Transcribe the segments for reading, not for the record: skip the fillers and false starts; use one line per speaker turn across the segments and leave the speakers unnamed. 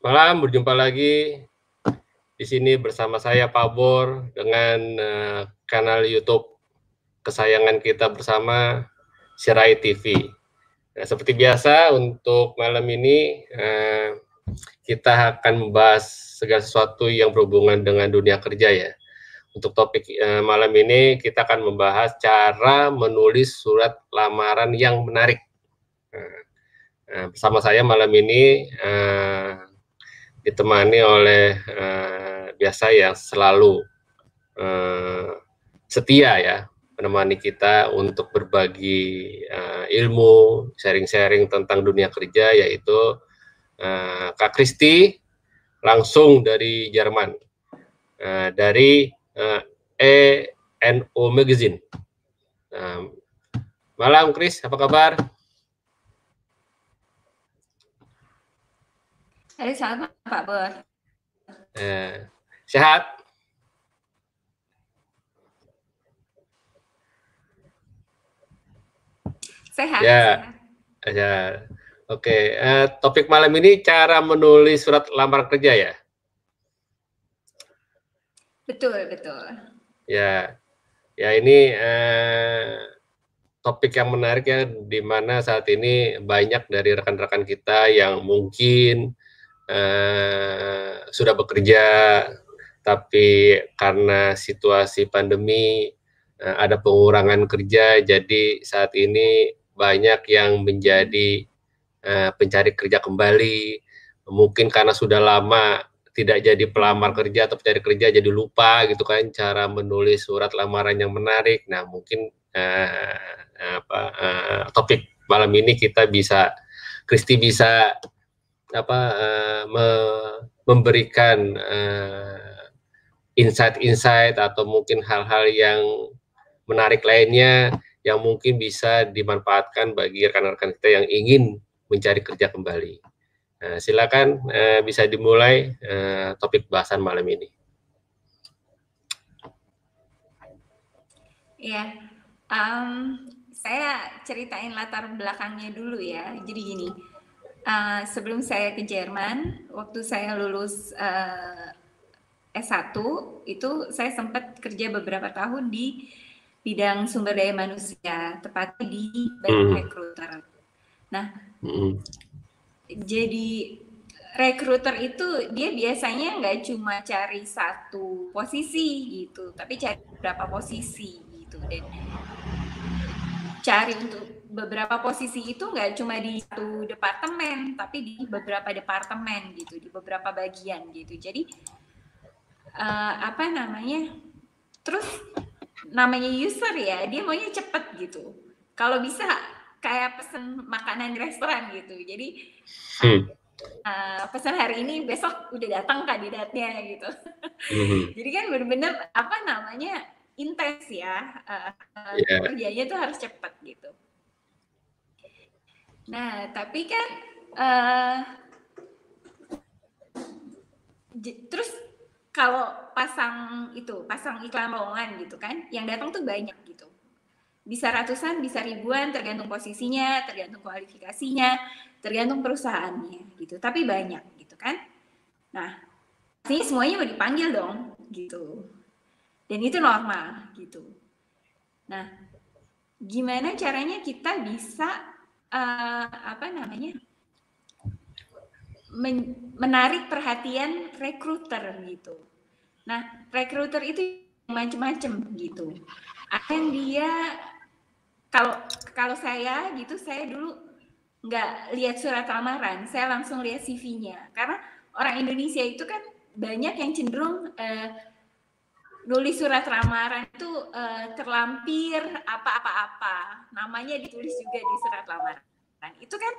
malam, berjumpa lagi di sini bersama saya Pak Bor dengan kanal YouTube kesayangan kita bersama, Sirai TV. Nah, seperti biasa untuk malam ini kita akan membahas segala sesuatu yang berhubungan dengan dunia kerja ya. Untuk topik malam ini kita akan membahas cara menulis surat lamaran yang menarik. Bersama saya malam ini ditemani oleh biasa yang selalu setia ya menemani kita untuk berbagi ilmu, sharing-sharing tentang dunia kerja, yaitu Kak Kristi langsung dari Jerman, dari ENO Magazine. Malam Kris, apa kabar?
Halo, selamat malam Pak Bor.
Sehat?
Sehat.
Ya, sehat. Ya. Oke. Topik malam ini cara menulis surat lamaran kerja ya?
Betul.
Ya, ini topik yang menarik ya, di mana saat ini banyak dari rekan-rekan kita yang mungkin sudah bekerja, tapi karena situasi pandemi ada pengurangan kerja, jadi saat ini banyak yang menjadi pencari kerja kembali, mungkin karena sudah lama tidak jadi pelamar kerja atau pencari kerja, jadi lupa gitu kan cara menulis surat lamaran yang menarik. Nah, mungkin topik malam ini kita bisa, Kristi bisa memberikan insight-insight atau mungkin hal-hal yang menarik lainnya yang mungkin bisa dimanfaatkan bagi rekan-rekan kita yang ingin mencari kerja kembali. Silakan bisa dimulai topik bahasan malam ini.
Ya, saya ceritain latar belakangnya dulu ya. Jadi gini, sebelum saya ke Jerman, waktu saya lulus S1, itu saya sempat kerja beberapa tahun di bidang sumber daya manusia, tepatnya di recruiter. Nah, jadi recruiter itu dia biasanya nggak cuma cari satu posisi gitu, tapi cari beberapa posisi gitu, dan cari untuk beberapa posisi itu nggak cuma di satu departemen, tapi di beberapa departemen gitu, di beberapa bagian gitu. Jadi terus namanya user ya, dia maunya cepet gitu. Kalau bisa kayak pesen makanan di restoran gitu. Jadi pesan hari ini, besok udah datang kandidatnya gitu. Jadi kan bener-bener intens ya, kerjanya tuh harus cepet gitu. Nah, tapi kan terus kalau pasang iklan lowongan gitu kan, yang datang tuh banyak gitu. Bisa ratusan, bisa ribuan, tergantung posisinya, tergantung kualifikasinya, tergantung perusahaannya gitu. Tapi banyak gitu kan. Nah, pastinya semuanya mau dipanggil dong gitu. Dan itu normal gitu. Nah, gimana caranya kita bisa menarik perhatian recruiter gitu. Nah, recruiter itu macam-macam gitu. Ada yang dia, kalau saya gitu, saya dulu nggak lihat surat lamaran, saya langsung lihat CV-nya. Karena orang Indonesia itu kan banyak yang cenderung nulis surat lamaran itu terlampir apa-apa, namanya ditulis juga di surat lamaran. Itu kan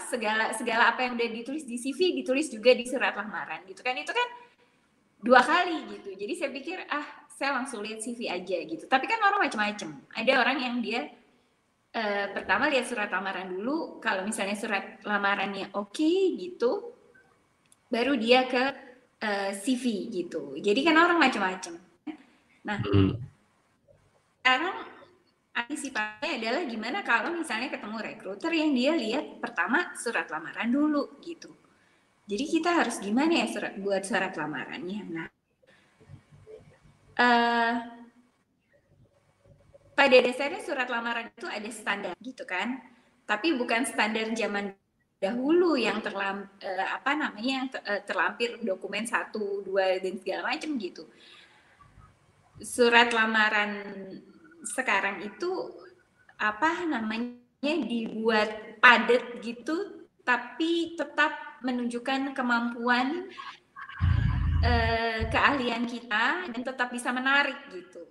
segala apa yang udah ditulis di CV ditulis juga di surat lamaran gitu kan, itu kan 2 kali gitu. Jadi saya pikir saya langsung lihat CV aja gitu. Tapi kan orang macam-macam. Ada orang yang dia pertama lihat surat lamaran dulu, kalau misalnya surat lamarannya oke gitu, baru dia ke CV gitu. Jadi kan orang macam-macam. Nah, sekarang antisipasinya adalah gimana kalau misalnya ketemu rekruter yang dia lihat pertama surat lamaran dulu gitu. Jadi kita harus gimana ya buat surat lamarannya. Nah, pada dasarnya surat lamaran itu ada standar gitu kan, tapi bukan standar zaman dahulu yang terlampir dokumen 1, 2 dan segala macam gitu. Surat lamaran sekarang itu dibuat padat gitu, tapi tetap menunjukkan kemampuan keahlian kita dan tetap bisa menarik gitu.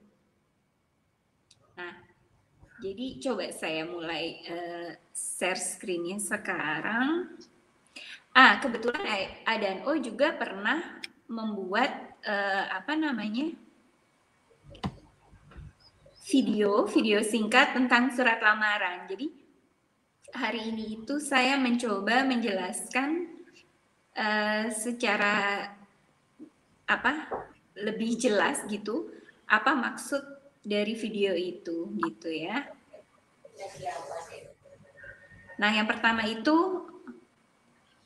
Nah, jadi coba saya mulai share screen-nya sekarang. Kebetulan A&O juga pernah membuat video singkat tentang surat lamaran. Jadi hari ini itu saya mencoba menjelaskan secara lebih jelas gitu apa maksud dari video itu gitu ya. Nah, yang pertama itu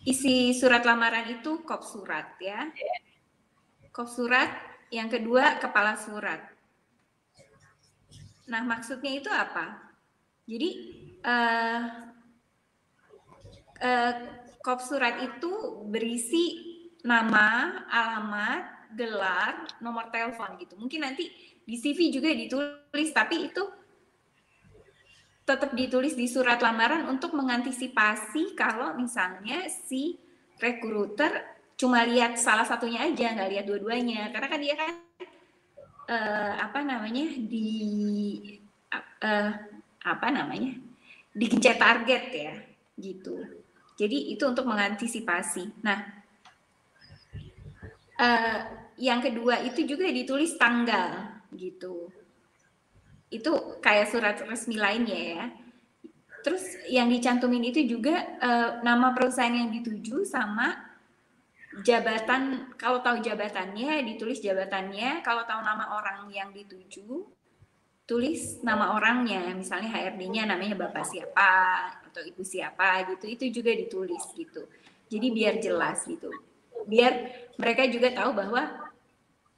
isi surat lamaran itu kop surat ya. Kop surat, yang kedua kepala surat. Nah, maksudnya itu apa? Jadi kop surat itu berisi nama, alamat, gelar, nomor telepon gitu. Mungkin nanti di CV juga ditulis, tapi itu tetap ditulis di surat lamaran untuk mengantisipasi kalau misalnya si recruiter cuma lihat salah satunya aja, nggak lihat dua-duanya. Karena kan dia kan digencet target ya, gitu. Jadi itu untuk mengantisipasi. Nah, yang kedua itu juga ditulis tanggal, gitu. Itu kayak surat resmi lainnya ya. Terus yang dicantumin itu juga nama perusahaan yang dituju sama jabatan. Kalau tahu jabatannya ditulis jabatannya, kalau tahu nama orang yang dituju tulis nama orangnya, misalnya HRD-nya namanya Bapak siapa atau Ibu siapa gitu, itu juga ditulis gitu. Jadi biar jelas gitu. Biar mereka juga tahu bahwa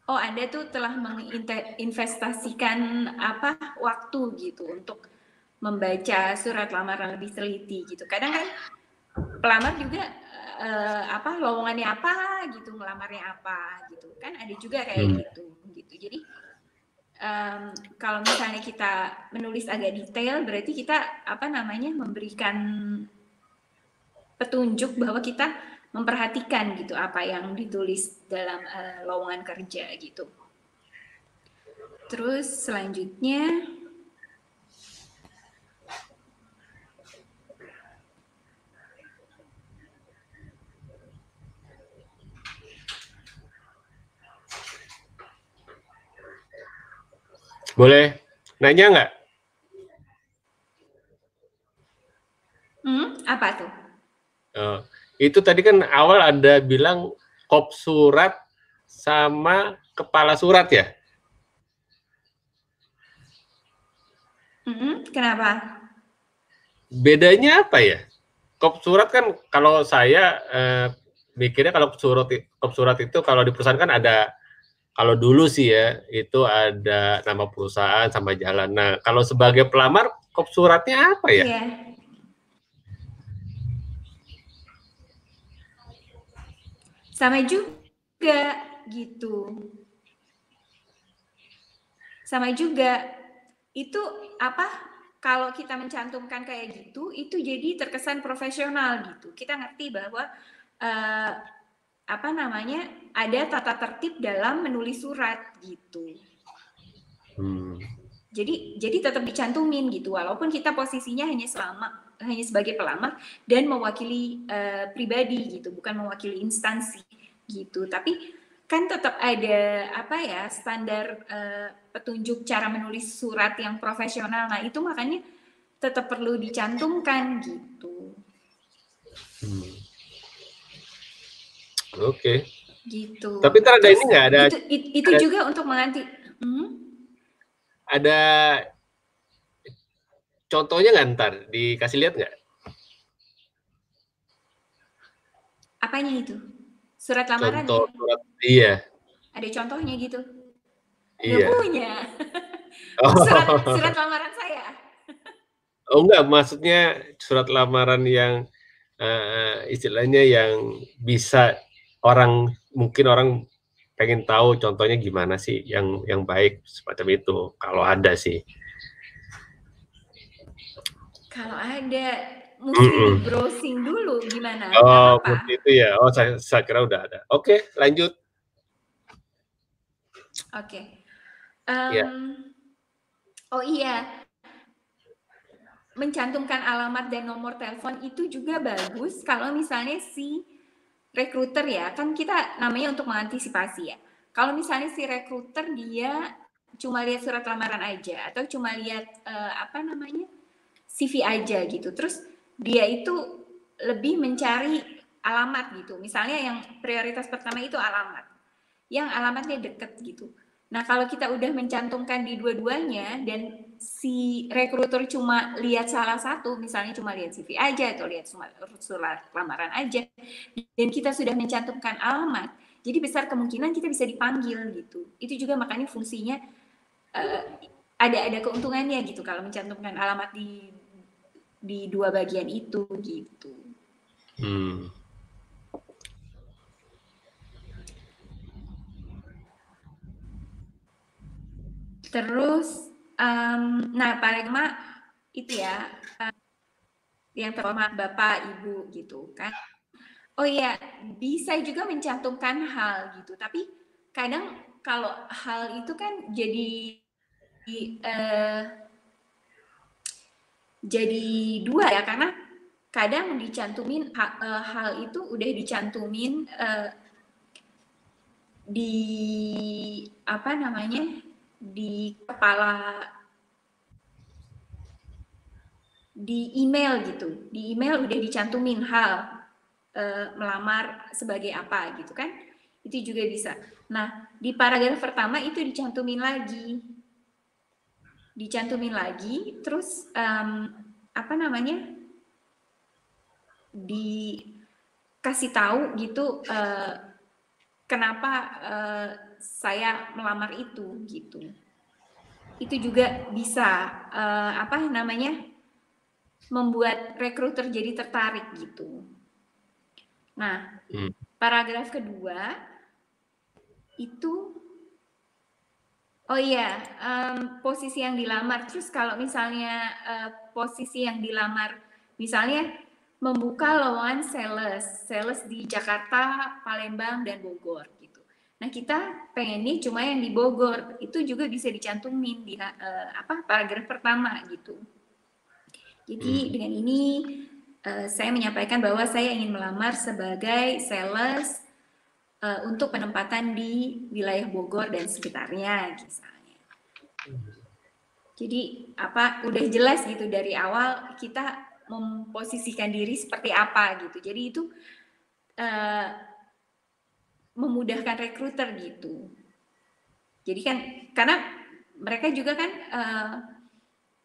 oh, Anda tuh telah menginvestasikan waktu gitu untuk membaca surat lamaran lebih teliti gitu. Kadang kan pelamar juga lowongannya apa gitu, ngelamarnya apa gitu. Kan ada juga kayak gitu. Jadi kalau misalnya kita menulis agak detail, berarti kita memberikan petunjuk bahwa kita memperhatikan gitu apa yang ditulis dalam lowongan kerja gitu. Terus selanjutnya
boleh nanya nggak?
Apa tuh?
Itu tadi kan awal ada bilang kop surat sama kepala surat ya?
Kenapa?
Bedanya apa ya? Kop surat kan kalau saya mikirnya kalau kop surat itu kalau di perusahaan kan ada, kalau dulu sih ya itu ada nama perusahaan sama jalan. Nah kalau sebagai pelamar kop suratnya apa ya?
Yeah. Sama juga gitu. Sama juga. Itu kalau kita mencantumkan kayak gitu, itu jadi terkesan profesional gitu. Kita ngerti bahwa ada tata tertib dalam menulis surat gitu. Jadi tetap dicantumin gitu, walaupun kita posisinya hanya sebagai pelamar dan mewakili pribadi gitu, bukan mewakili instansi gitu. Tapi kan tetap ada standar petunjuk cara menulis surat yang profesional. Nah itu makanya tetap perlu dicantumkan gitu.
Oke.
Gitu.
Tapi ntar ada. Terus, ini nggak ada?
Itu juga untuk menganti.
Ada contohnya nggak ntar? Dikasih lihat nggak?
Apanya itu? Surat lamaran
Contoh
ya?
surat, iya.
Ada contohnya gitu? Nggak
Iya.
punya. Surat
Oh,
lamaran saya.
oh enggak, maksudnya surat lamaran yang istilahnya yang bisa mungkin orang pengen tahu contohnya gimana sih yang baik semacam itu, kalau ada sih.
Kalau ada, mesti di
Mm-mm.
browsing dulu gimana? Nggak
Oh,
apa-apa.
seperti itu ya. Oh, saya kira udah ada. Oke, lanjut.
Oke.
Ya.
Oh iya, mencantumkan alamat dan nomor telepon itu juga bagus kalau misalnya si rekruter ya, kan kita namanya untuk mengantisipasi ya. Kalau misalnya si rekruter dia cuma lihat surat lamaran aja atau cuma lihat apa namanya CV aja gitu, terus dia itu lebih mencari alamat gitu. Misalnya yang prioritas pertama itu alamat, yang alamatnya deket gitu. Nah kalau kita udah mencantumkan di dua-duanya dan si rekruter cuma lihat salah satu, misalnya cuma lihat CV aja atau lihat surat lamaran aja, dan kita sudah mencantumkan alamat, jadi besar kemungkinan kita bisa dipanggil gitu. Itu juga makanya fungsinya ada keuntungannya gitu kalau mencantumkan alamat di dua bagian itu gitu. Terus, nah paling mah itu ya, yang terhormat Bapak, Ibu gitu kan. Oh iya, bisa juga mencantumkan hal gitu, tapi kadang kalau hal itu kan eh, jadi dua ya, karena kadang dicantumin hal itu udah dicantumin di apa namanya di kepala di email gitu, di email udah dicantumin hal melamar sebagai apa gitu kan, itu juga bisa. Nah di paragraf pertama itu dicantumin lagi, terus apa namanya dikasih tahu gitu kenapa saya melamar itu gitu. Itu juga bisa apa namanya membuat rekruter jadi tertarik gitu. Nah, paragraf kedua itu oh iya, posisi yang dilamar. Terus kalau misalnya posisi yang dilamar, misalnya membuka lowongan sales di Jakarta, Palembang, dan Bogor gitu. Nah kita pengennya cuma yang di Bogor, itu juga bisa dicantumin di apa paragraf pertama gitu. Jadi dengan ini saya menyampaikan bahwa saya ingin melamar sebagai sales untuk penempatan di wilayah Bogor dan sekitarnya misalnya. Jadi apa udah jelas gitu dari awal kita memposisikan diri seperti apa gitu. Jadi itu memudahkan rekruter gitu. Jadi kan karena mereka juga kan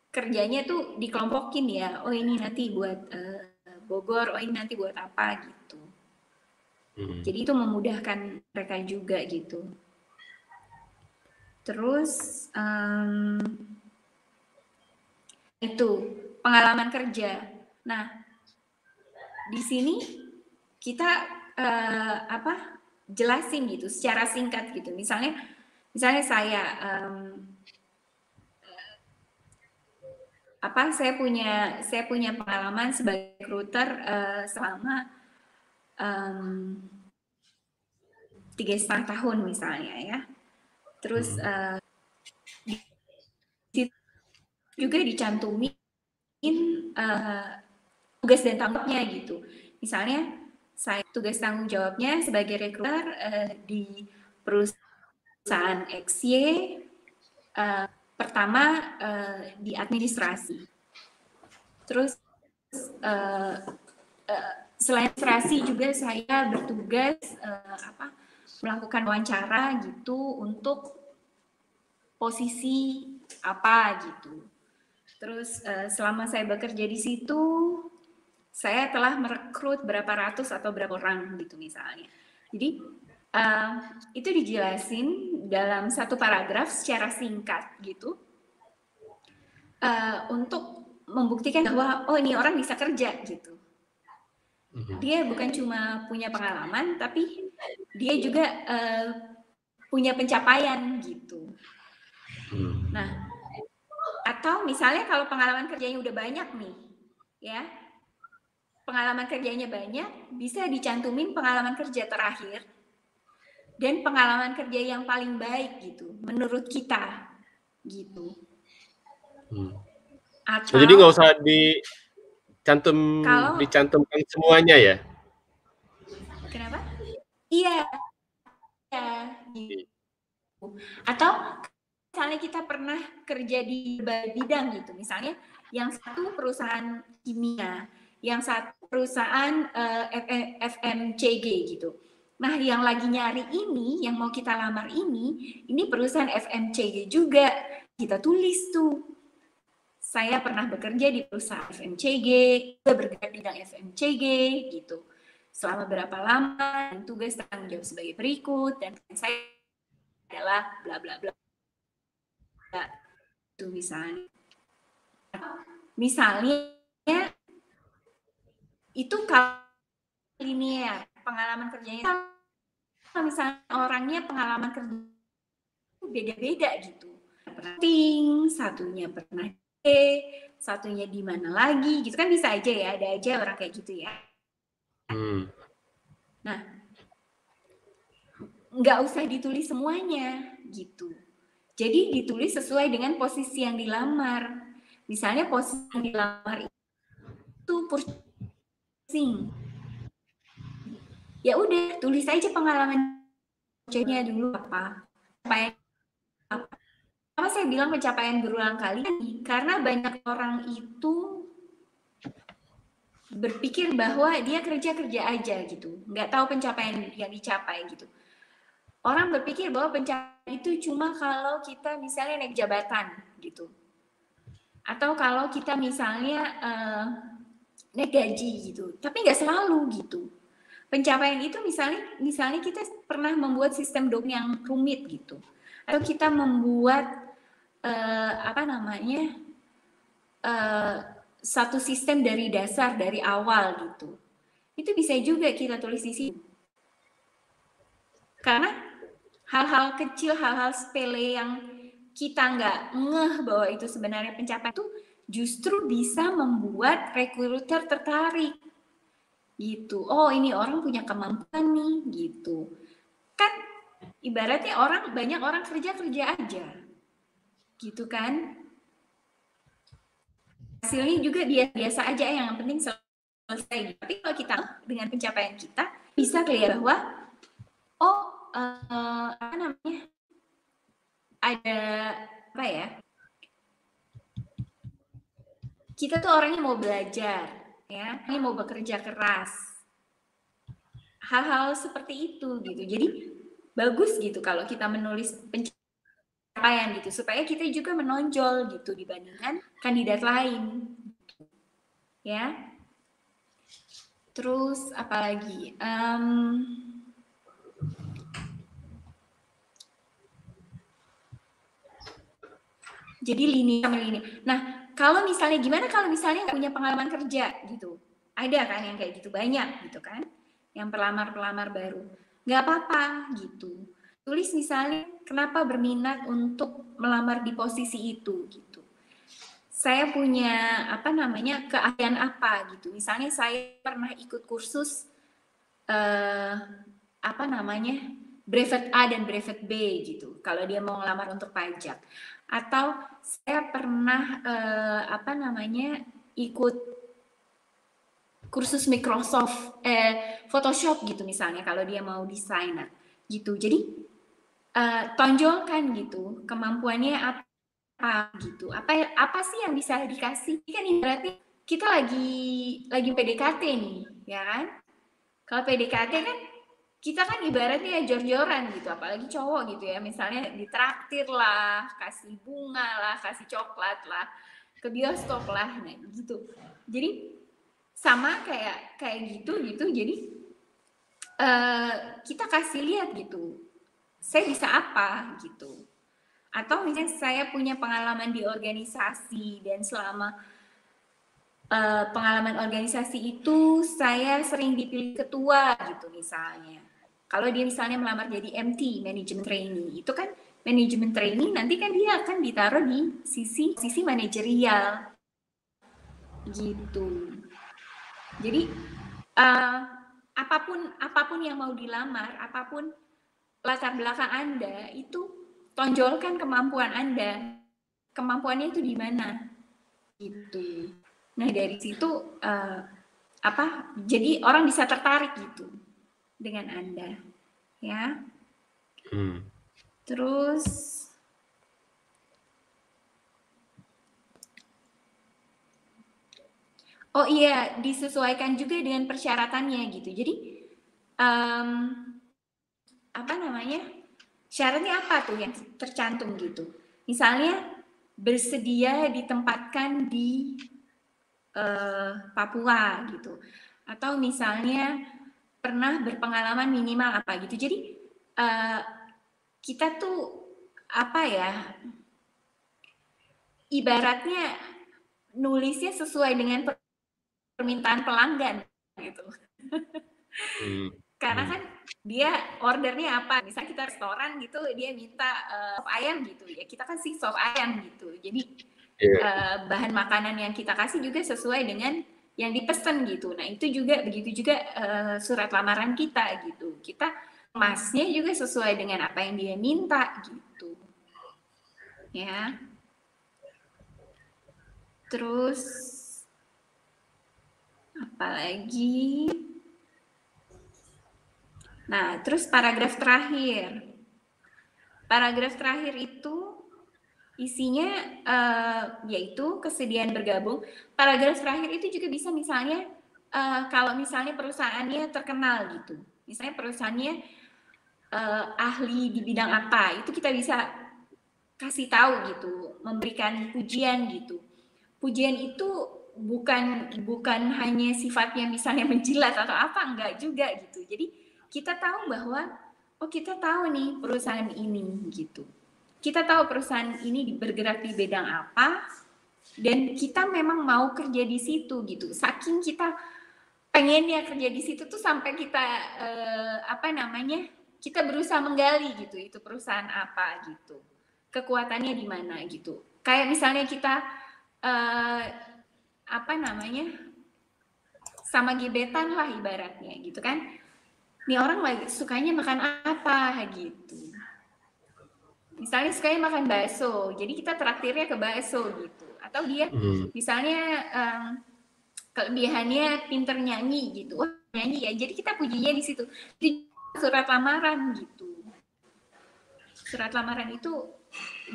kerjanya tuh dikelompokin ya. Oh ini nanti buat Bogor, oh ini nanti buat apa gitu. Jadi itu memudahkan mereka juga gitu. Terus itu pengalaman kerja. Nah di sini kita apa jelasin gitu secara singkat gitu. Misalnya saya apa saya punya pengalaman sebagai recruiter selama 3,5 tahun misalnya ya. Terus juga dicantumin tugas dan tanggung jawabnya gitu. Misalnya saya tugas tanggung jawabnya sebagai recruiter di perusahaan XY pertama di administrasi. Terus selain administrasi juga saya bertugas apa melakukan wawancara gitu untuk posisi apa gitu. Terus selama saya bekerja di situ, saya telah merekrut berapa ratus atau berapa orang gitu misalnya. Jadi itu dijelasin dalam satu paragraf secara singkat gitu untuk membuktikan bahwa oh ini orang bisa kerja gitu. Dia bukan cuma punya pengalaman, tapi dia juga punya pencapaian gitu. Nah, atau misalnya kalau pengalaman kerjanya udah banyak nih, ya, pengalaman kerjanya banyak, bisa dicantumin pengalaman kerja terakhir dan pengalaman kerja yang paling baik gitu, menurut kita, gitu.
Atau, jadi nggak usah dicantumkan semuanya ya?
Kenapa? Iya. Gitu. Atau misalnya kita pernah kerja di berbagai bidang gitu, misalnya yang satu perusahaan kimia, yang satu perusahaan FMCG gitu. Nah, yang lagi nyari ini, yang mau kita lamar ini perusahaan FMCG juga. Kita tulis tuh, saya pernah bekerja di perusahaan FMCG, kita bergerak di bidang FMCG gitu. Selama berapa lama, dan tugas tanggung jawab sebagai berikut, dan saya adalah bla bla bla. Itu misalnya itu kalau linear pengalaman kerjanya, kalau misalnya orangnya pengalaman kerja beda-beda gitu, satunya pernah satunya di mana lagi gitu kan, bisa aja ya, ada aja orang kayak gitu ya. Nah, nggak usah ditulis semuanya gitu. Jadi ditulis sesuai dengan posisi yang dilamar. Misalnya posisi yang dilamar itu purchasing. Ya udah, tulis aja pengalaman kerjanya dulu apa saya bilang pencapaian berulang kali, karena banyak orang itu berpikir bahwa dia kerja aja gitu, nggak tahu pencapaian yang dicapai gitu. Orang berpikir bahwa pencapaian itu cuma kalau kita misalnya naik jabatan gitu, atau kalau kita misalnya naik gaji gitu, tapi nggak selalu gitu. Pencapaian itu misalnya kita pernah membuat sistem dokumen yang rumit gitu, atau kita membuat satu sistem dari dasar, dari awal gitu. Itu bisa juga kita tulis di situ. Karena hal-hal kecil, hal-hal sepele yang kita nggak ngeh bahwa itu sebenarnya pencapaian, itu justru bisa membuat rekruter tertarik gitu. Oh, ini orang punya kemampuan nih gitu. Kan ibaratnya banyak orang kerja aja gitu kan. Hasilnya juga biasa aja, yang penting selesai. Tapi kalau kita dengan pencapaian kita bisa kelihatan bahwa ada apa ya, kita tuh orangnya mau belajar ya, ini mau bekerja keras, hal-hal seperti itu gitu. Jadi bagus gitu kalau kita menulis pencapaian gitu, supaya kita juga menonjol gitu dibandingkan kandidat lain ya. Terus apalagi jadi lini sama lini. Nah, kalau misalnya gimana kalau misalnya nggak punya pengalaman kerja gitu, ada kan yang kayak gitu, banyak gitu kan, yang pelamar baru, nggak apa-apa gitu. Tulis misalnya kenapa berminat untuk melamar di posisi itu gitu. Saya punya keahlian apa gitu. Misalnya saya pernah ikut kursus brevet A dan brevet B gitu, kalau dia mau ngelamar untuk pajak. Atau saya pernah ikut kursus Microsoft Photoshop gitu misalnya, kalau dia mau desainer gitu. Jadi tonjolkan gitu kemampuannya apa gitu, apa sih yang bisa dikasih. Kan berarti kita lagi PDKT nih ya kan. Kalau PDKT kan kita kan ibaratnya jor-joran gitu, apalagi cowok gitu ya, misalnya ditraktir lah, kasih bunga lah, kasih coklat lah. ke bioskop lah, nah gitu. Jadi sama kayak gitu. Jadi kita kasih lihat gitu, saya bisa apa gitu. Atau misalnya saya punya pengalaman di organisasi dan selama pengalaman organisasi itu saya sering dipilih ketua gitu misalnya. Kalau dia misalnya melamar jadi MT, manajemen trainee, itu kan manajemen trainee nanti kan dia akan ditaruh di sisi manajerial gitu. Jadi apapun yang mau dilamar, apapun latar belakang Anda, itu tonjolkan kemampuan Anda. Kemampuannya itu di mana? Gitu. Nah, dari situ jadi orang bisa tertarik gitu dengan Anda. Ya. Terus oh iya, disesuaikan juga dengan persyaratannya gitu. Jadi apa namanya? Syaratnya apa tuh yang tercantum gitu? Misalnya bersedia ditempatkan di Papua gitu, atau misalnya pernah berpengalaman minimal apa gitu. Jadi kita tuh apa ya? Ibaratnya nulisnya sesuai dengan permintaan pelanggan gitu. Karena kan dia ordernya apa, misalnya kita restoran gitu, dia minta sop ayam gitu ya, kita kasih sop ayam gitu. Jadi bahan makanan yang kita kasih juga sesuai dengan yang dipesan gitu. Nah itu juga begitu juga surat lamaran kita gitu, kita kemasnya juga sesuai dengan apa yang dia minta gitu ya. Terus apalagi? Nah, terus paragraf terakhir. Paragraf terakhir itu isinya yaitu kesediaan bergabung. Paragraf terakhir itu juga bisa misalnya kalau misalnya perusahaannya terkenal gitu. Misalnya perusahaannya ahli di bidang apa, itu kita bisa kasih tahu gitu, memberikan pujian gitu. Pujian itu bukan hanya sifatnya misalnya menjilat atau apa, enggak juga gitu. Jadi kita tahu bahwa oh kita tahu nih perusahaan ini gitu. Kita tahu perusahaan ini bergerak di bidang apa dan kita memang mau kerja di situ gitu. Saking kita pengennya kerja di situ tuh sampai kita kita berusaha menggali gitu itu perusahaan apa gitu. Kekuatannya di mana gitu. Kayak misalnya kita sama gebetan lah ibaratnya gitu kan. Nih orang lagi sukanya makan apa gitu. Misalnya sukanya makan bakso, jadi kita traktirnya ke bakso gitu. Atau dia misalnya kelebihannya pinter nyanyi gitu. Wah, nyanyi ya. Jadi kita pujinya di situ. Di surat lamaran gitu. Surat lamaran itu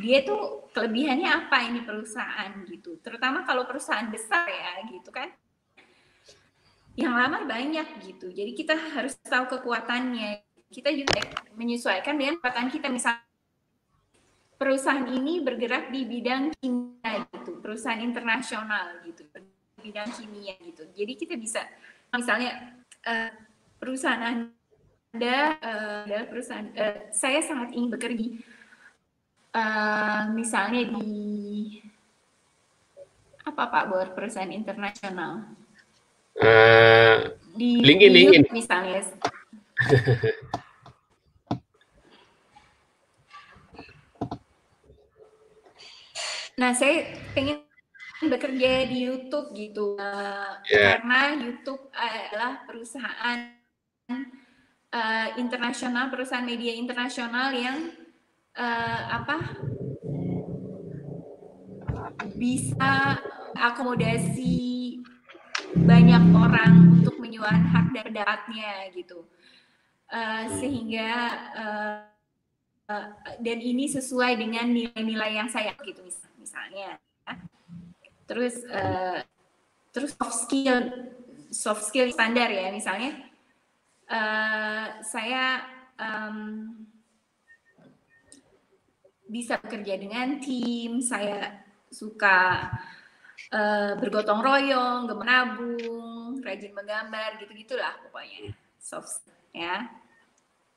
dia tuh kelebihannya apa ini perusahaan gitu. Terutama kalau perusahaan besar ya gitu kan. Yang lamar banyak gitu. Jadi kita harus tahu kekuatannya. Kita juga menyesuaikan dengan kekuatan kita. Misalnya perusahaan ini bergerak di bidang kimia gitu, perusahaan internasional gitu, di bidang kimia gitu. Jadi kita bisa misalnya perusahaan Anda adalah perusahaan saya sangat ingin bekerja misalnya di apa Pak Bor, perusahaan internasional di
LinkedIn
misalnya. Nah, saya pengen bekerja di YouTube gitu, karena YouTube adalah perusahaan internasional, perusahaan media internasional yang bisa akomodasi banyak orang untuk menyuarakan hak dan pendapatnya gitu, sehingga dan ini sesuai dengan nilai-nilai yang saya gitu misalnya. Terus soft skill standar ya, misalnya saya bisa bekerja dengan tim, saya suka bergotong royong, menabung, rajin menggambar, gitu-gitulah pokoknya. Soft ya.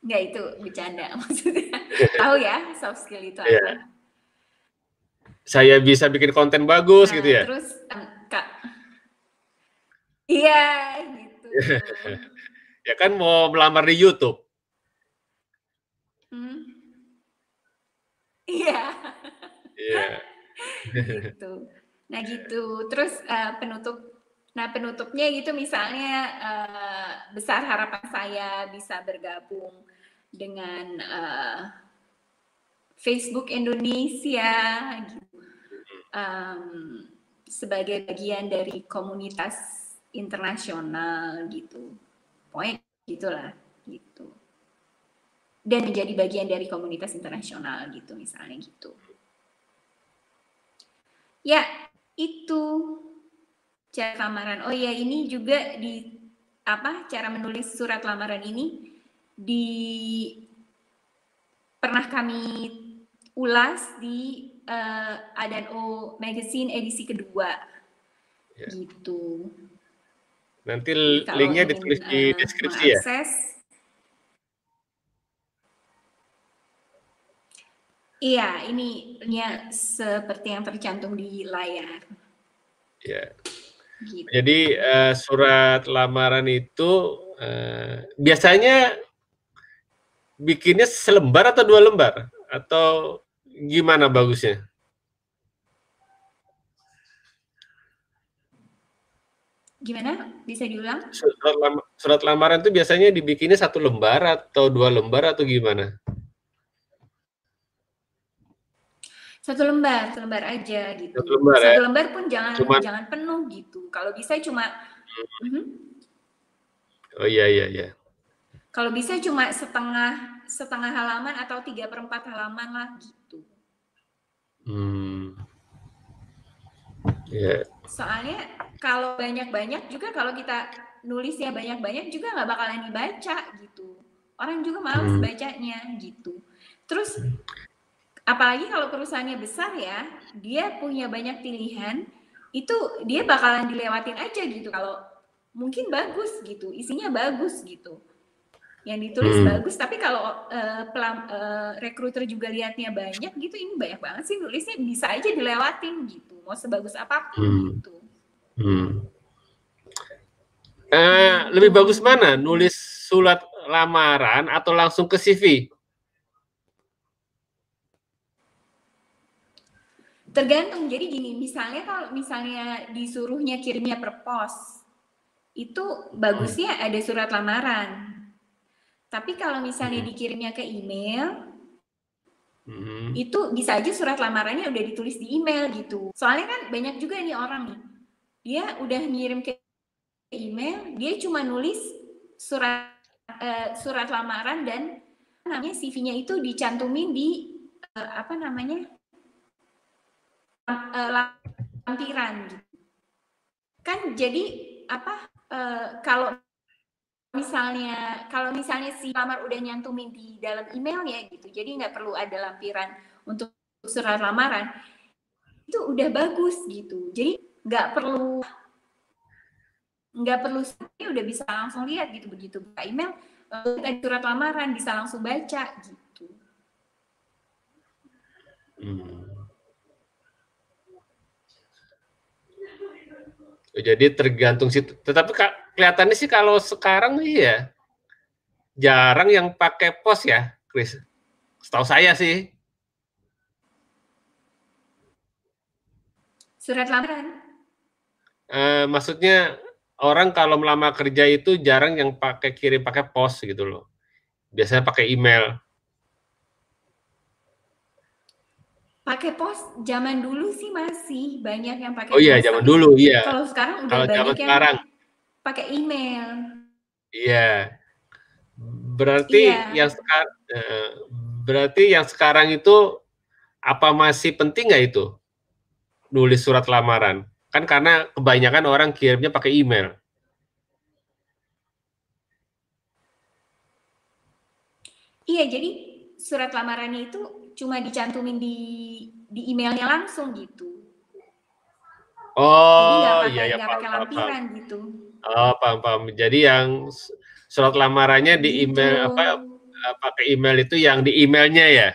Enggak, itu bercanda maksudnya. Tahu ya soft skill itu apa?
Iya. Saya bisa bikin konten bagus gitu ya?
Terus Kak. Iya, gitu.
Ya kan mau melamar di YouTube.
Iya.
Iya.
Gitu. Nah gitu. Terus penutupnya gitu misalnya besar harapan saya bisa bergabung dengan Facebook Indonesia gitu. Sebagai bagian dari komunitas internasional gitu. Pokoknya gitulah gitu. Dan menjadi bagian dari komunitas internasional gitu misalnya gitu. Ya, itu cara lamaran. Oh ya, ini juga di cara menulis surat lamaran ini pernah kami ulas di A&O Magazine edisi kedua. Ya. Gitu.
Nanti linknya ditulis di deskripsi ya?
Iya, ini seperti yang tercantum di layar.
Ya. Gitu. Jadi surat lamaran itu biasanya bikinnya selembar atau 2 lembar? Atau gimana bagusnya?
Gimana? Bisa diulang?
Surat lamaran itu biasanya dibikinnya 1 lembar atau 2 lembar atau gimana?
1 lembar aja gitu.
1 lembar ya?
1 lembar pun jangan penuh gitu. Kalau bisa cuma
Oh iya.
Kalau bisa cuma setengah halaman atau 3/4 halaman lah gitu.
Yeah.
Soalnya kalau banyak-banyak juga, kalau kita nulisnya banyak-banyak juga nggak bakalan dibaca gitu. Orang juga malas bacanya gitu. Terus apalagi kalau perusahaannya besar ya, dia punya banyak pilihan, itu dia bakalan dilewatin aja gitu. Kalau mungkin bagus gitu, isinya bagus gitu, yang ditulis bagus, tapi kalau rekruter juga lihatnya banyak gitu, ini banyak banget sih nulisnya, bisa aja dilewatin gitu, mau sebagus apapun gitu.
Lebih bagus mana, nulis surat lamaran atau langsung ke CV?
Tergantung. Jadi gini, misalnya kalau disuruhnya kirimnya per pos, itu bagusnya ada surat lamaran. Tapi kalau misalnya dikirimnya ke email, itu bisa aja surat lamarannya udah ditulis di email gitu. Soalnya kan banyak juga nih orang nih, dia udah ngirim ke email, dia cuma nulis surat lamaran dan namanya CV-nya itu dicantumin di lampiran gitu. Kan jadi kalau misalnya si lamar udah nyantumin di dalam emailnya gitu, jadi nggak perlu ada lampiran untuk surat lamaran, itu udah bagus gitu. Jadi nggak perlu udah bisa langsung lihat gitu, begitu buka email ada surat lamaran, bisa langsung baca gitu.
Jadi tergantung situ. Tetapi kelihatannya sih kalau sekarang ya jarang yang pakai pos ya, Chris. Setahu saya sih.
Surat lamaran?
Maksudnya orang kalau melamar kerja itu jarang yang kirim pakai pos gitu loh. Biasanya pakai email.
Pakai pos zaman dulu sih masih banyak yang pakai
pos. Oh iya, zaman dulu iya.
Kalau sekarang udah banyak yang pakai email.
Iya. Berarti yang sekarang itu apa masih penting nggak itu nulis surat lamaran? Kan karena kebanyakan orang kirimnya pakai email.
Iya, jadi surat lamarannya itu cuma dicantumin di emailnya langsung gitu. Jadi
Oh, iya ya,
nggak
paham,
pakai
paham, paham.
lampiran gitu.
Oh, paham, paham. Jadi yang surat lamarannya di
Gitu.
email apa, pakai email itu yang di emailnya ya?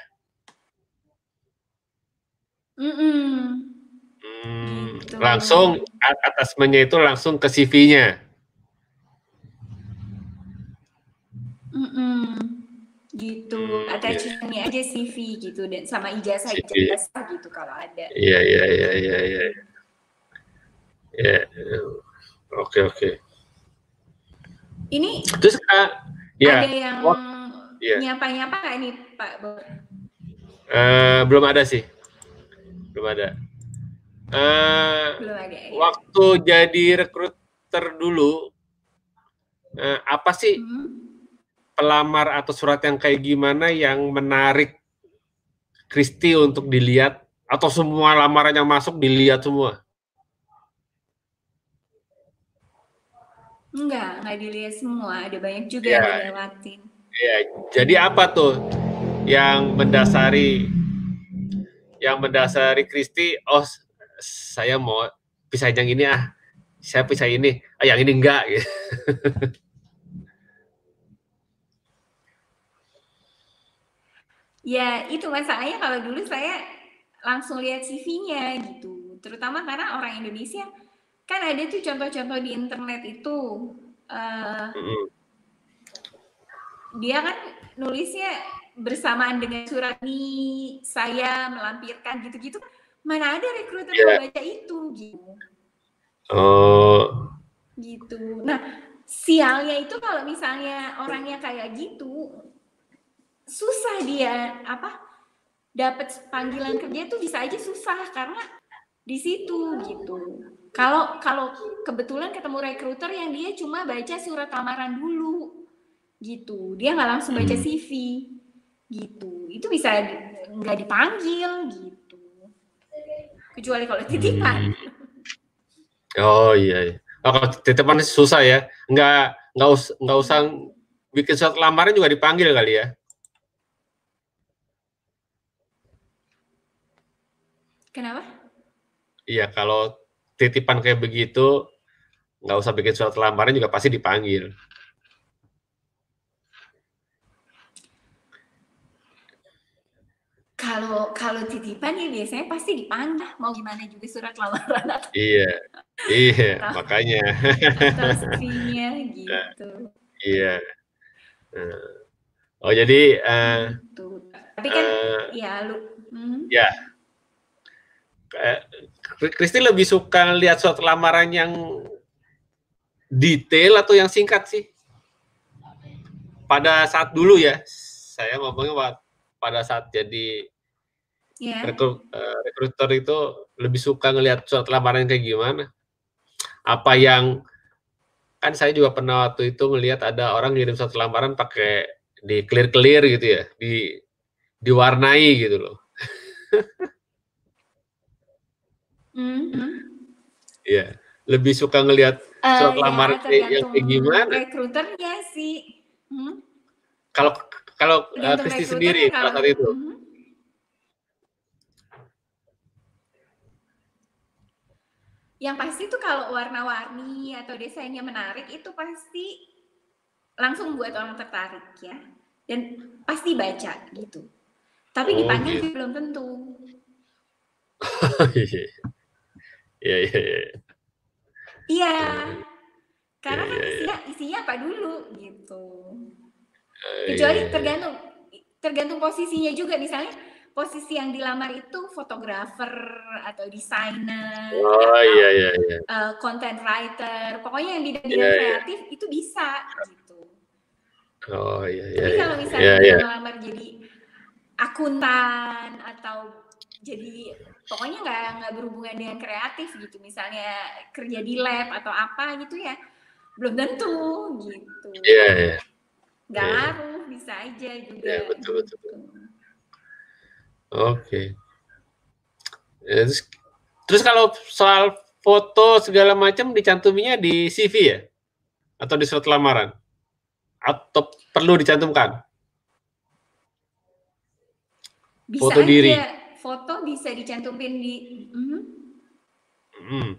Gitu.
Langsung attachment-nya itu langsung ke CV-nya.
Gitu.
Iya,
Attachment-nya aja CV gitu dan sama ijazah
CV.
gitu kalau ada.
Iya, iya, iya, iya, iya. Iya. Oke, oke.
Ini
Terus
ada
ya,
yang
ya.
nyapa-nyapa nggak nih Pak Bor?
Belum ada sih, belum ada.
Belum ada ya.
Waktu jadi rekruter dulu, apa sih pelamar atau surat yang kayak gimana yang menarik Kristi untuk dilihat, atau semua lamaran yang masuk dilihat semua?
Enggak dilihat semua. Ada banyak juga
Ya,
yang dilewatin.
ya. Jadi apa tuh yang mendasari Kristi? Oh, saya mau pisahin yang ini saya pisahin ini, yang ini enggak gitu.
Ya itu masalahnya kalau dulu saya langsung lihat CV-nya gitu. Terutama karena orang Indonesia kan ada tuh contoh-contoh di internet itu. Dia kan nulisnya bersamaan dengan surat ini saya melampirkan gitu-gitu. Mana ada rekruter mau
Ya.
baca itu gitu.
Oh.
Gitu. Nah, sialnya itu kalau misalnya orangnya kayak gitu, susah dia dapat panggilan kerja itu bisa aja susah karena di situ gitu. Kalau kalau kebetulan ketemu rekruter yang dia cuma baca surat lamaran dulu gitu, dia nggak langsung baca CV gitu, itu bisa nggak dipanggil gitu, kecuali kalau titipan.
Oh iya, iya. Oh, kalau titipan susah ya, nggak usah bikin surat lamaran juga dipanggil kali ya?
Kenapa?
Iya, kalau titipan kayak begitu nggak usah bikin surat lamaran juga pasti dipanggil.
Kalau titipan ya biasanya pasti dipanggil, mau gimana juga surat lamaran
Iya, iya,
atau
makanya.
atau CV-nya gitu.
Iya. Oh jadi,
Gitu. Tapi kan ya lu
ya, Kristi lebih suka lihat surat lamaran yang detail atau yang singkat sih? Pada saat dulu ya, saya ngomongnya pada saat jadi
ya.
rekruter itu lebih suka ngelihat surat lamaran kayak gimana? Apa yang kan saya juga pernah waktu itu ngelihat ada orang ngirim surat lamaran pakai di clear gitu ya, diwarnai gitu loh. Iya, lebih suka ngelihat surat lamaran
Ya
yang
tergantung
kayak gimana?
rekruternya sih.
Kalau kalau
Tergantung
Kristi
rekruternya
sendiri pada
kalau
saat itu.
yang pasti tuh kalau warna-warni atau desainnya menarik itu pasti langsung buat orang tertarik ya. Dan pasti baca gitu. Tapi
Oh
dipanggil
gitu.
juga belum tentu.
Iya, iya, iya.
Iya.
Iya,
Karena kan
iya, iya.
isinya apa dulu gitu.
Iya,
Kecuali
iya, iya.
tergantung posisinya juga, misalnya posisi yang dilamar itu fotografer atau desainer
Oh
atau
iya, iya, iya.
content writer, pokoknya yang
Iya,
bidang-bidang
iya.
kreatif itu bisa gitu.
Oh iya, iya,
Tapi
iya.
kalau
Iya,
misalnya dia
iya.
ngelamar jadi akuntan atau jadi pokoknya nggak berhubungan dengan kreatif gitu, misalnya kerja di lab atau apa gitu ya, belum tentu gitu.
Iya, iya.
Nggak
Iya,
ngaruh, bisa aja juga
iya, betul, betul.
gitu.
Oke. Ya, terus kalau soal foto segala macam dicantuminya di CV ya? Atau di surat lamaran? Atau perlu dicantumkan?
Bisa
Foto
aja
diri.
foto bisa dicantumin di
Hmm.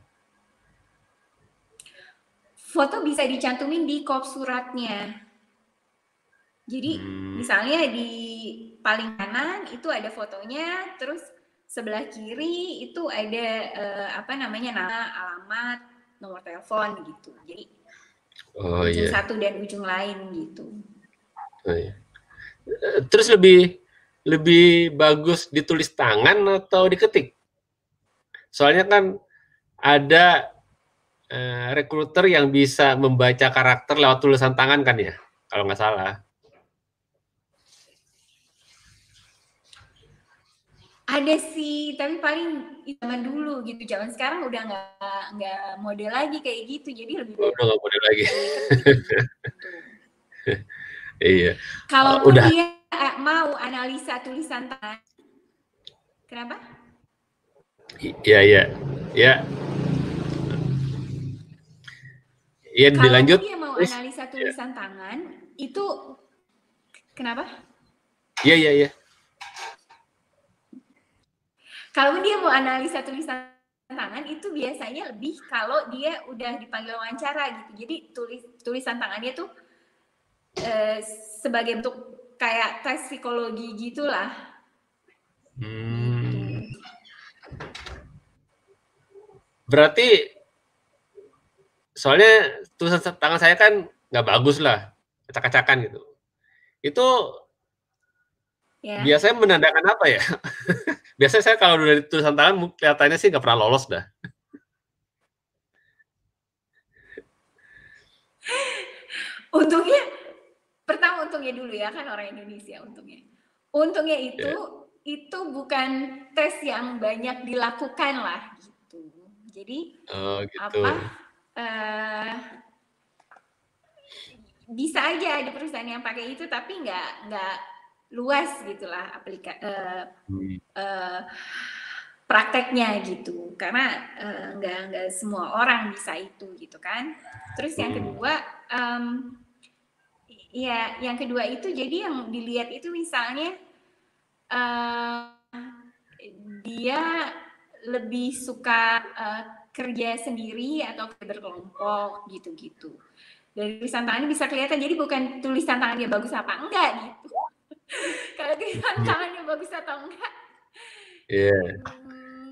foto bisa dicantumin di kop suratnya. Jadi misalnya di paling kanan itu ada fotonya, terus sebelah kiri itu ada apa namanya, nama, alamat, nomor telepon gitu. Jadi ujung satu dan ujung lain gitu.
Oh, iya. Terus lebih bagus ditulis tangan atau diketik? Soalnya kan ada rekruter yang bisa membaca karakter lewat tulisan tangan kan ya, kalau nggak salah.
Ada sih, tapi paling zaman dulu gitu. Zaman sekarang udah nggak model lagi kayak gitu. Jadi lebih baik
Udah nggak boleh lagi.
ketik gitu.
Iya.
Kalau
Udah.
dia mau analisa tulisan tangan, kenapa?
Iya, iya. Ya. Iya,
Kalau
dilanjut.
dia mau
Please.
analisa tulisan tangan, itu kenapa?
Iya, iya, iya.
Kalau dia mau analisa tulisan tangan itu biasanya lebih kalau dia udah dipanggil wawancara gitu. Jadi tulisan tangannya tuh sebagai bentuk kayak tes psikologi gitulah. Gitu.
Berarti soalnya tulisan tangan saya kan nggak bagus lah, acak-acakan gitu. Itu biasanya menandakan apa ya? Biasanya saya kalau dari tulisan tangan kelihatannya sih nggak pernah lolos dah.
Untungnya, pertama untungnya dulu ya, kan orang Indonesia untungnya. Untungnya itu bukan tes yang banyak dilakukan lah gitu. Jadi
gitu.
apa? Bisa aja ada perusahaan yang pakai itu, tapi nggak luas gitulah prakteknya gitu, karena nggak semua orang bisa itu gitu kan. Terus yang kedua, ya yang kedua itu jadi yang dilihat itu misalnya dia lebih suka kerja sendiri atau berkelompok gitu-gitu. Dari tulisan tangannya bisa kelihatan, jadi bukan tulisan tangannya bagus apa enggak gitu. Kalau tulisan tangannya bagus atau enggak,
Iya.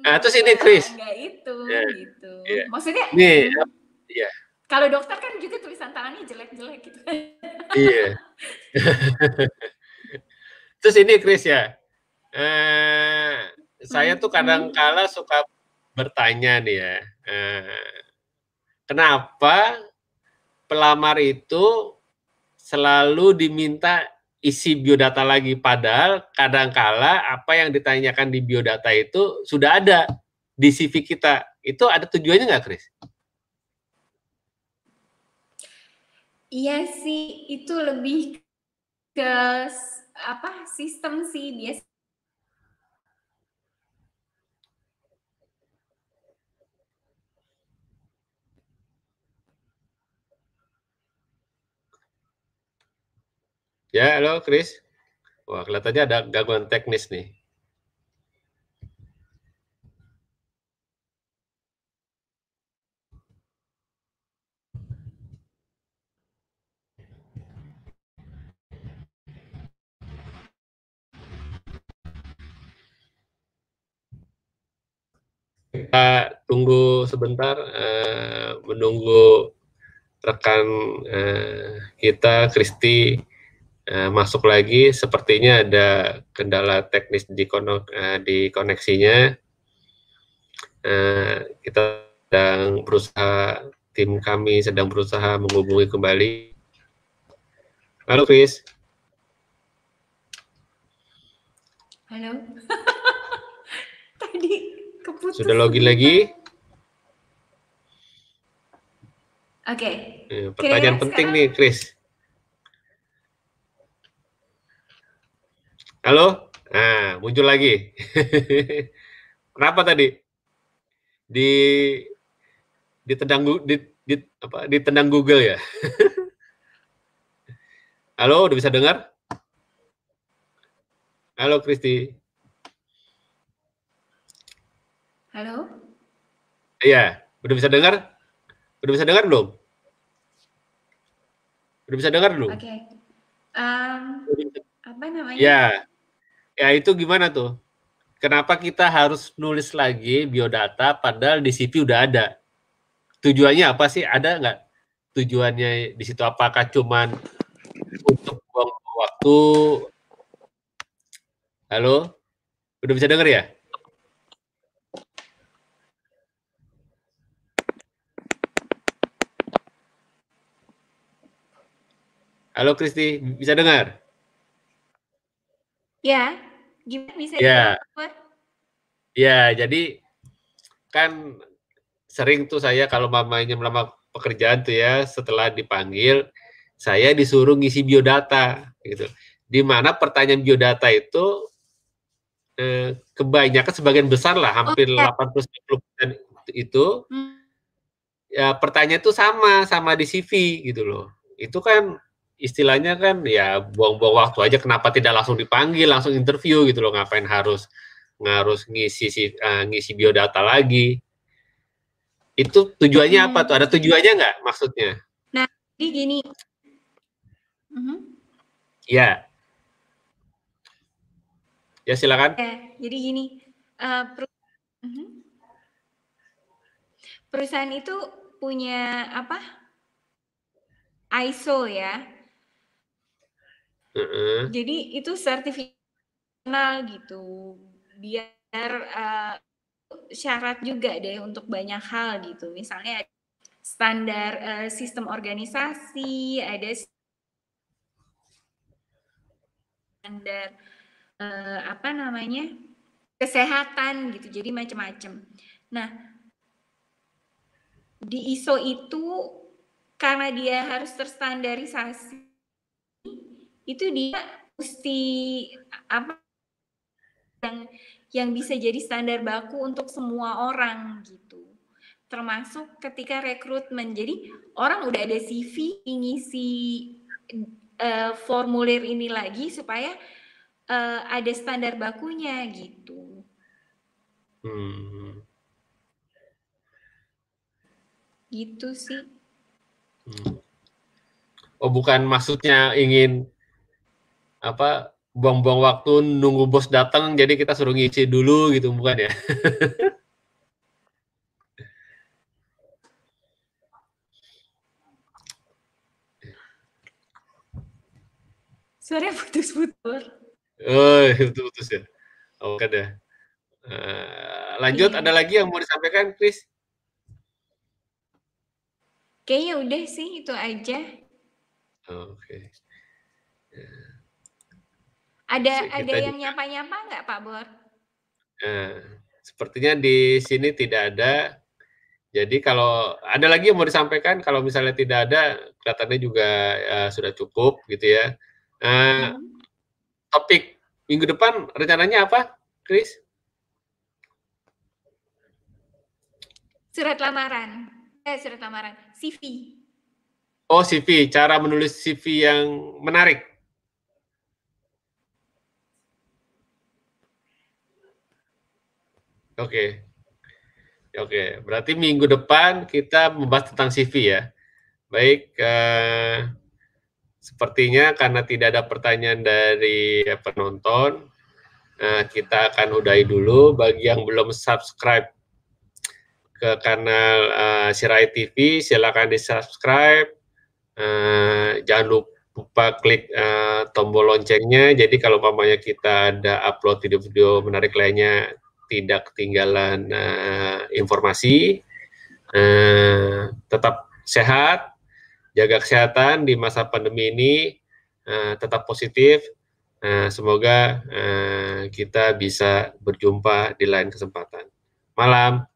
Nah, terus ini Chris.
Enggak itu gitu.
Iya.
Maksudnya
Nih, iya.
Kalau dokter kan juga tulisan tangannya jelek-jelek gitu.
Iya. Terus ini Chris ya, saya tuh kadang kala suka bertanya nih ya, kenapa pelamar itu selalu diminta isi biodata lagi, padahal kadangkala apa yang ditanyakan di biodata itu sudah ada di CV kita. Itu ada tujuannya nggak, Chris?
Iya sih, itu lebih ke apa sistem sih biasa.
Ya, halo Chris. Wah, kelihatannya ada gangguan teknis nih. Kita tunggu sebentar, menunggu rekan kita Kristi masuk lagi. Sepertinya ada kendala teknis di koneksinya. Kita sedang berusaha, tim kami sedang berusaha menghubungi kembali. Halo Chris.
Halo. Tadi keputus.
Sudah login lagi?
Oke.
Pertanyaan penting nih, Chris. Halo? Nah, muncul lagi. Kenapa tadi? Ditendang Google ya? Halo, udah bisa dengar? Halo, Kristi.
Halo?
Iya, udah bisa dengar? Udah bisa dengar belum? Udah bisa dengar belum?
Oke. Apa namanya?
Ya itu gimana tuh? Kenapa kita harus nulis lagi biodata padahal di CV udah ada? Tujuannya apa sih? Ada nggak tujuannya di situ? Apakah cuman untuk buang waktu? Halo? Udah bisa denger ya? Halo Kristi, bisa dengar?
Ya, gimana bisa
Ya,
diukur?
ya. Jadi kan sering tuh saya kalau mamanya melamar pekerjaan tuh ya, setelah dipanggil, saya disuruh ngisi biodata gitu. Di mana pertanyaan biodata itu kebanyakan sebagian besar lah, hampir
Ya.
80-90% itu ya pertanyaan itu sama di CV gitu loh. Itu kan istilahnya kan ya buang-buang waktu aja, kenapa tidak langsung dipanggil, langsung interview gitu loh, ngapain harus ngisi biodata lagi. Itu tujuannya apa tuh? Ada tujuannya nggak maksudnya?
Nah, jadi gini.
Ya. Ya silakan.
Ya, jadi gini. Perusahaan itu punya apa? ISO ya. Jadi itu sertifikat gitu. Biar syarat juga deh untuk banyak hal gitu. Misalnya standar sistem organisasi, ada standar apa namanya, kesehatan gitu. Jadi macam-macam. Nah, di ISO itu karena dia harus terstandarisasi, itu dia mesti apa yang bisa jadi standar baku untuk semua orang gitu. Termasuk ketika rekrutmen. Jadi orang udah ada CV, ngisi formulir ini lagi supaya ada standar bakunya gitu. Gitu sih.
Oh, bukan maksudnya ingin apa buang-buang waktu nunggu bos datang jadi kita suruh ngisi dulu gitu, bukan ya?
Suaranya putus-putus.
Oh, putus ya. Oke deh. Lanjut,
Iya.
ada lagi yang mau disampaikan, Chris?
Kayaknya udah sih, itu aja.
Oke.
Ada yang nyapa-nyapa nggak, Pak Bor?
Sepertinya di sini tidak ada. Jadi kalau ada lagi yang mau disampaikan, kalau misalnya tidak ada, kelihatannya juga sudah cukup gitu ya. Topik minggu depan rencananya apa, Chris?
Surat lamaran, CV.
Oh, CV, cara menulis CV yang menarik. Oke. Berarti minggu depan kita membahas tentang CV ya. Baik, sepertinya karena tidak ada pertanyaan dari penonton, kita akan udahi dulu. Bagi yang belum subscribe ke kanal Sirai TV, silakan di-subscribe. Jangan lupa klik tombol loncengnya. Jadi kalau umpamanya kita ada upload video-video menarik lainnya, tidak ketinggalan informasi. Tetap sehat, jaga kesehatan di masa pandemi ini, tetap positif. Semoga kita bisa berjumpa di lain kesempatan. Malam.